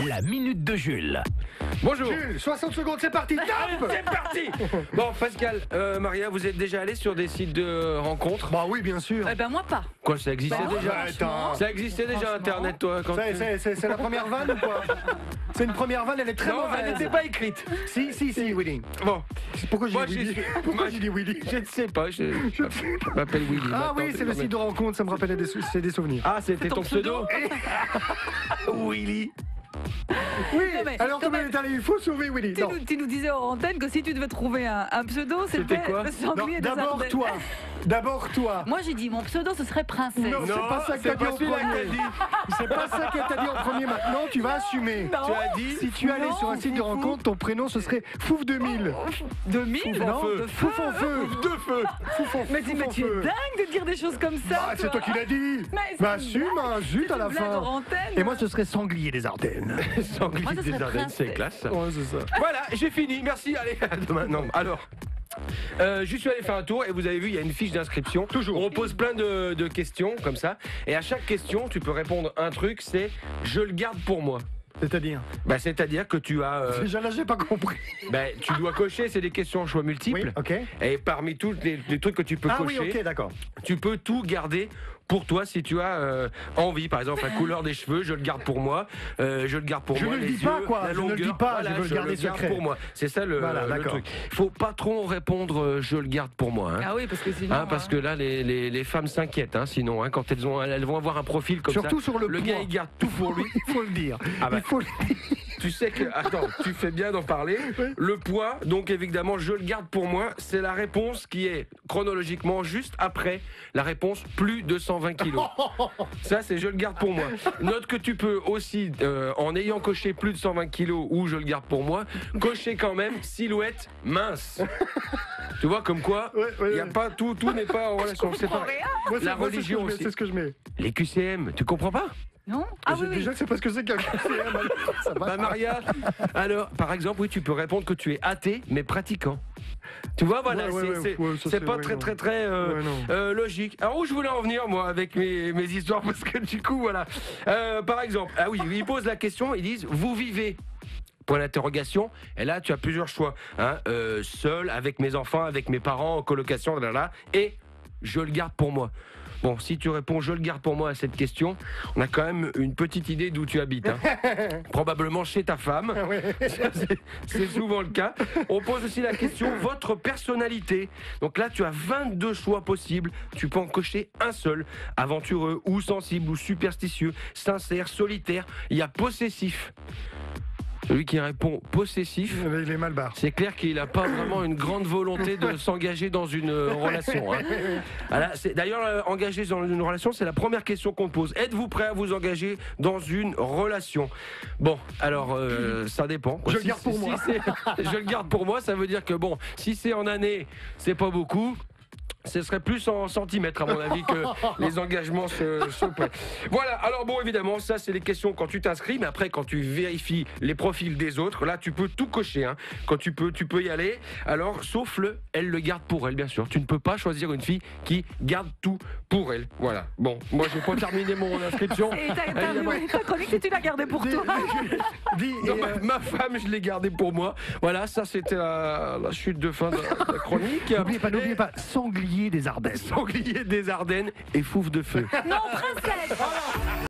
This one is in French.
La minute de Jules. Bonjour. Jules, 60 secondes, c'est parti, top. C'est parti. Bon, Pascal, Maria, vous êtes déjà allé sur des sites de rencontres? Bah oui, bien sûr. Eh ben moi pas. Quoi, ça existait Bah, déjà? attends. Ça existait déjà Franchement. Internet, toi quand C'est la première vanne ou quoi? C'est une première vanne, elle est très Non, elle mauvaise. n'était pas écrite. Si, Willy. Bon, Pourquoi j'ai Moi, dit j'y Willy? suis. Pourquoi Moi, j'ai dit Willy? je ne sais pas, je m'appelle Willy. Ah maintenant, oui, c'est le site de rencontre, ça me rappelait des souvenirs. Ah, c'était ton pseudo? Willy. Oui, Non, mais alors quand comment même- est allé? Il faut sauver Willy. Non. Tu nous disais en antenne que si tu devais trouver un pseudo, C'était c'était quoi? le Non, sanglier des d'abord Ardennes. toi. D'abord toi. Moi j'ai dit mon pseudo ce serait princesse. Non, c'est pas ça que t'as dit en celui-là premier. que t'as dit. C'est pas ça qu'elle t'a dit en premier. Maintenant, tu vas assumer. Non. Tu as dit Si tu allais Non, sur un site de Foufou. rencontre, ton prénom ce serait Fouf 2000. 2000 Non, feu. de Fouf en feu. de feu. Fouf en Mais Fouf tu en es feu. dingue de dire des choses comme ça. Ah, c'est toi qui l'as dit. Mais c'est Bah une assume, blague. zut à la Blague en fin. antenne. Et moi ce serait Sanglier des Ardennes. Sanglier Moi, ça des serait Ardennes, c'est princesse. classe. Ouais, c'est ça. Voilà, j'ai fini. Merci. Allez, à demain. Non, alors. Je suis allé faire un tour et vous avez vu, il y a une fiche d'inscription. Toujours. On pose plein de questions comme ça. Et à chaque question, tu peux répondre un truc, c'est je le garde pour moi. C'est-à-dire Bah, c'est-à-dire que tu as. Déjà là, j'ai pas compris. Bah, tu dois cocher, c'est des questions en choix Oui, multiples. ok. Et parmi tous les trucs que tu peux Ah oui, cocher, ok, d'accord. tu peux tout garder pour toi si tu as envie. Par exemple, la couleur des cheveux, je le garde pour moi. Je le garde pour Je moi. ne le les dis pas, yeux, quoi. la Je ne le longueur. dis pas, Voilà, je veux le garder garde secret. pour moi. C'est ça le, Voilà, le d'accord. truc. Faut pas trop répondre je le garde pour moi. Hein. Ah oui parce que sinon. Hein, parce que là, les femmes s'inquiètent, hein, sinon, hein, quand elles vont avoir un profil comme Surtout ça. sur le gars, poids. il garde tout pour lui. Il faut le dire. Ah bah. Il faut le dire. Tu sais que, attends, tu fais bien d'en parler. Oui. Le poids, donc évidemment, je le garde pour moi, c'est la réponse qui est chronologiquement juste après la réponse plus de 120 kilos. Ça, c'est je le garde pour moi. Note que tu peux aussi, en ayant coché plus de 120 kilos ou je le garde pour moi, cocher quand même silhouette mince. Tu vois, comme quoi, Ouais, ouais, il y a ouais. pas tout n'est pas en relation. C'est pas Moi, la moi, religion aussi. c'est ce que je mets. Les QCM, tu comprends pas? Non. Ah oui oui. Déjà, c'est parce que c'est qu'un QCM. Ça va. Bah Maria, alors par exemple oui tu peux répondre que tu es athée mais pratiquant. Tu vois voilà, Ouais, ça, c'est pas ouais, très non. très très Ouais, non. logique. Alors où je voulais en venir moi avec mes histoires parce que du coup voilà. Par exemple, ah oui, ils posent la question, ils disent vous vivez point d'interrogation, et là tu as plusieurs choix, hein, seul, avec mes enfants, avec mes parents, en colocation, là, et je le garde pour moi. Bon, si tu réponds je le garde pour moi à cette question, on a quand même une petite idée d'où tu habites. Hein. Probablement chez ta femme. Ça, c'est souvent le cas. On pose aussi la question votre personnalité. Donc là, tu as 22 choix possibles. Tu peux en cocher un seul. Aventureux ou sensible ou superstitieux, sincère, solitaire. Il y a possessif. Celui qui répond possessif, Il est mal barre. c'est clair qu'il n'a pas vraiment une grande volonté de s'engager dans une relation. Hein. Voilà, d'ailleurs, engager dans une relation, c'est la première question qu'on pose. Êtes-vous prêt à vous engager dans une relation? Bon, alors, ça dépend. Je le garde pour moi. Je le garde pour moi, ça veut dire que bon, si c'est en année, c'est pas beaucoup. Ce serait plus en centimètres à mon avis que les engagements se prennent. Voilà, alors bon évidemment ça c'est les questions quand tu t'inscris, mais après quand tu vérifies les profils des autres, là tu peux tout cocher, hein. Quand tu peux y aller, alors sauf elle le garde pour elle bien sûr. Tu ne peux pas choisir une fille qui garde tout pour elle. Voilà, bon, moi j'ai pas terminé mon inscription. Et t'as Évidemment. ta chronique que tu l'as gardée pour toi. Dis, Non, ma femme, je l'ai gardée pour moi. Voilà, ça c'était la chute de fin de la chronique. n'oubliez pas, Sanglier des Ardennes. Sanglier des Ardennes et fouf de feu. Non princesse.